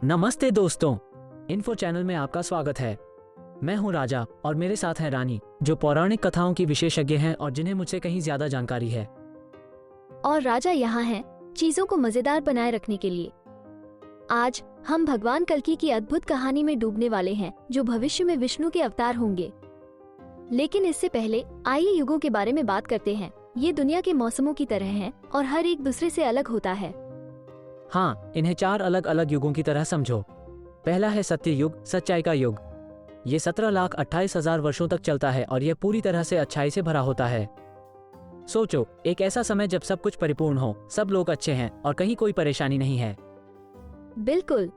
नमस्ते दोस्तों, info channel में आपका स्वागत है। मैं हूं राजा और मेरे साथ हैं रानी, जो पौराणिक कथाओं की विशेषज्ञ हैं और जिन्हें मुझसे कहीं ज्यादा जानकारी है। और राजा यहाँ है चीजों को मजेदार बनाए रखने के लिए। आज हम भगवान कल्कि की अद्भुत कहानी में डूबने वाले हैं, जो भविष्य में विष्णु के अवतार होंगे। लेकिन इससे पहले आइए युगों के बारे में बात करते हैं। ये दुनिया के मौसमों की तरह हैं और हर एक दूसरे से अलग होता है। हाँ, इन्हें 4 अलग अलग युगों की तरह समझो। पहला है सत्य युग, सच्चाई का युग। ये 17,28,000 वर्षों तक चलता है और यह पूरी तरह से अच्छाई से भरा होता है। सोचो, एक ऐसा समय जब सब कुछ परिपूर्ण हो, सब लोग अच्छे हैं और कहीं कोई परेशानी नहीं है। बिल्कुल,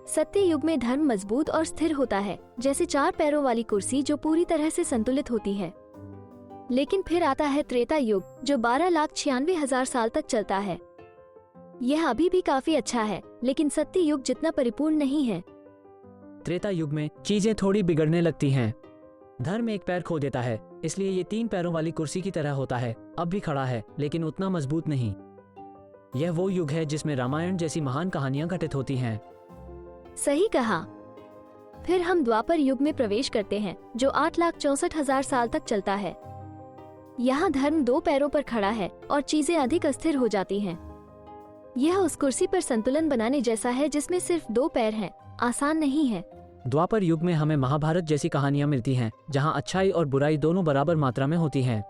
सत्य युग में धर्म मजबूत और स्थिर होता है, जैसे 4 पैरों वाली कुर्सी जो पूरी तरह से संतुलित होती है। लेकिन फिर आता है त्रेता युग, जो 12,96,000 साल तक चलता है। यह अभी भी काफी अच्छा है, लेकिन सत्य युग जितना परिपूर्ण नहीं है। त्रेता युग में चीजें थोड़ी बिगड़ने लगती हैं। धर्म एक पैर खो देता है, इसलिए ये 3 पैरों वाली कुर्सी की तरह होता है। अब भी खड़ा है, लेकिन उतना मजबूत नहीं। यह वो युग है जिसमें रामायण जैसी महान कहानियां घटित होती हैं। सही कहा। फिर हम द्वापर युग में प्रवेश करते हैं, जो 8,64,000 साल तक चलता है। यहाँ धर्म 2 पैरों पर खड़ा है और चीजें अधिक अस्थिर हो जाती हैं। यह उस कुर्सी पर संतुलन बनाने जैसा है जिसमें सिर्फ 2 पैर हैं। आसान नहीं है। द्वापर युग में हमें महाभारत जैसी कहानियां मिलती हैं, जहां अच्छाई और बुराई दोनों बराबर मात्रा में होती हैं।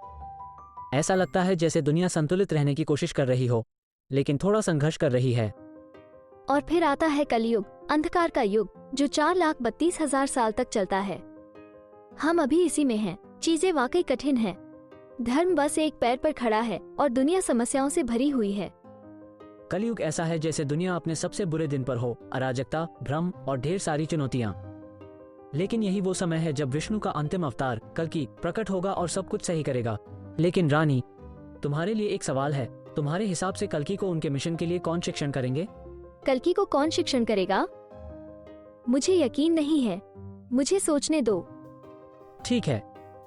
ऐसा लगता है जैसे दुनिया संतुलित रहने की कोशिश कर रही हो, लेकिन थोड़ा संघर्ष कर रही है। और फिर आता है कलयुग, अंधकार का युग, जो 4,32,000 साल तक चलता है। हम अभी इसी में हैं। चीजें वाकई कठिन हैं। धर्म बस एक पैर पर खड़ा है और दुनिया समस्याओं से भरी हुई है। कलयुग ऐसा है जैसे दुनिया अपने सबसे बुरे दिन पर हो, अराजकता, भ्रम और ढेर सारी चुनौतियां। लेकिन यही वो समय है जब विष्णु का अंतिम अवतार कल्कि प्रकट होगा और सब कुछ सही करेगा। लेकिन रानी, तुम्हारे लिए एक सवाल है। तुम्हारे हिसाब से कल्कि को उनके मिशन के लिए कौन शिक्षण करेंगे? कल्कि को कौन शिक्षण करेगा? मुझे यकीन नहीं है। मुझे सोचने दो। ठीक है,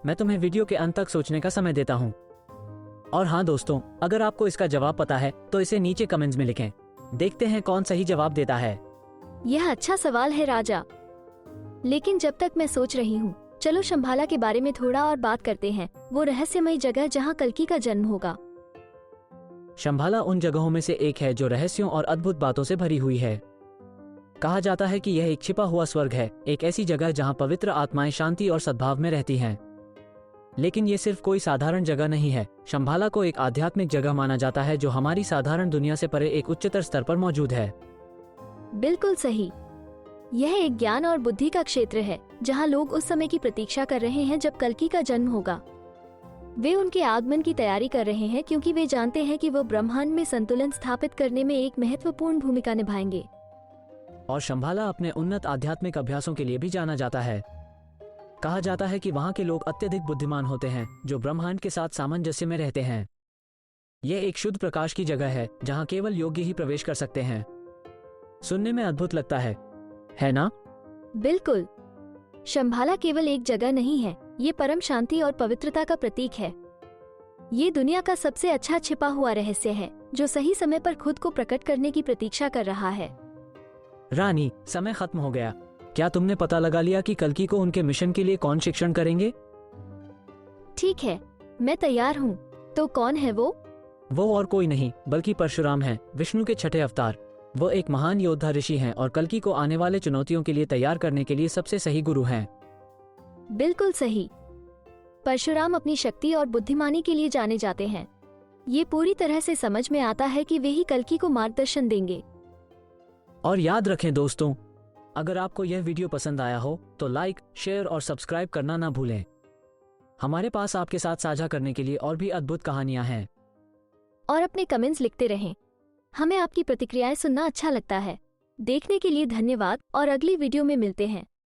मैं तुम्हें वीडियो के अंत तक सोचने का समय देता हूँ। और हाँ दोस्तों, अगर आपको इसका जवाब पता है तो इसे नीचे कमेंट्स में लिखें। देखते हैं कौन सही जवाब देता है। यह अच्छा सवाल है राजा, लेकिन जब तक मैं सोच रही हूँ, चलो शंभाला के बारे में थोड़ा और बात करते हैं। वो रहस्यमयी जगह जहाँ कल्कि का जन्म होगा। शंभाला उन जगहों में से एक है जो रहस्यों और अद्भुत बातों से भरी हुई है। कहा जाता है कि यह एक छिपा हुआ स्वर्ग है, एक ऐसी जगह जहाँ पवित्र आत्माएं शांति और सद्भाव में रहती हैं। लेकिन ये सिर्फ कोई साधारण जगह नहीं है। शंभाला को एक आध्यात्मिक जगह माना जाता है जो हमारी साधारण दुनिया से परे एक उच्चतर स्तर पर मौजूद है। बिल्कुल सही। यह एक ज्ञान और बुद्धि का क्षेत्र है, जहाँ लोग उस समय की प्रतीक्षा कर रहे हैं जब कल्कि का जन्म होगा। वे उनके आगमन की तैयारी कर रहे हैं क्योंकि वे जानते हैं कि वो ब्रह्मांड में संतुलन स्थापित करने में एक महत्वपूर्ण भूमिका निभाएंगे। और शंभाला अपने उन्नत आध्यात्मिक अभ्यासों के लिए भी जाना जाता है। कहा जाता है कि वहाँ के लोग अत्यधिक बुद्धिमान होते हैं, जो ब्रह्मांड के साथ सामंजस्य में रहते हैं। यह एक शुद्ध प्रकाश की जगह है जहाँ केवल योग्य ही प्रवेश कर सकते हैं। सुनने में अद्भुत लगता है ना? बिल्कुल। शंभाला केवल एक जगह नहीं है, ये परम शांति और पवित्रता का प्रतीक है। ये दुनिया का सबसे अच्छा छिपा हुआ रहस्य है, जो सही समय पर खुद को प्रकट करने की प्रतीक्षा कर रहा है। रानी, समय खत्म हो गया। क्या तुमने पता लगा लिया कि कल्कि को उनके मिशन के लिए कौन शिक्षण करेंगे? ठीक है, मैं तैयार हूँ। तो कौन है वो? वो और कोई नहीं बल्कि परशुराम हैं, विष्णु के 6ठे अवतार। वो एक महान योद्धा ऋषि हैं और कल्कि को आने वाले चुनौतियों के लिए तैयार करने के लिए सबसे सही गुरु हैं। बिल्कुल सही। परशुराम अपनी शक्ति और बुद्धिमानी के लिए जाने जाते हैं। ये पूरी तरह से समझ में आता है कि वे ही कल्कि को मार्गदर्शन देंगे। और याद रखें दोस्तों, अगर आपको यह वीडियो पसंद आया हो तो लाइक, शेयर और सब्सक्राइब करना ना भूलें। हमारे पास आपके साथ साझा करने के लिए और भी अद्भुत कहानियां हैं। और अपने कमेंट्स लिखते रहें। हमें आपकी प्रतिक्रियाएं सुनना अच्छा लगता है। देखने के लिए धन्यवाद और अगली वीडियो में मिलते हैं।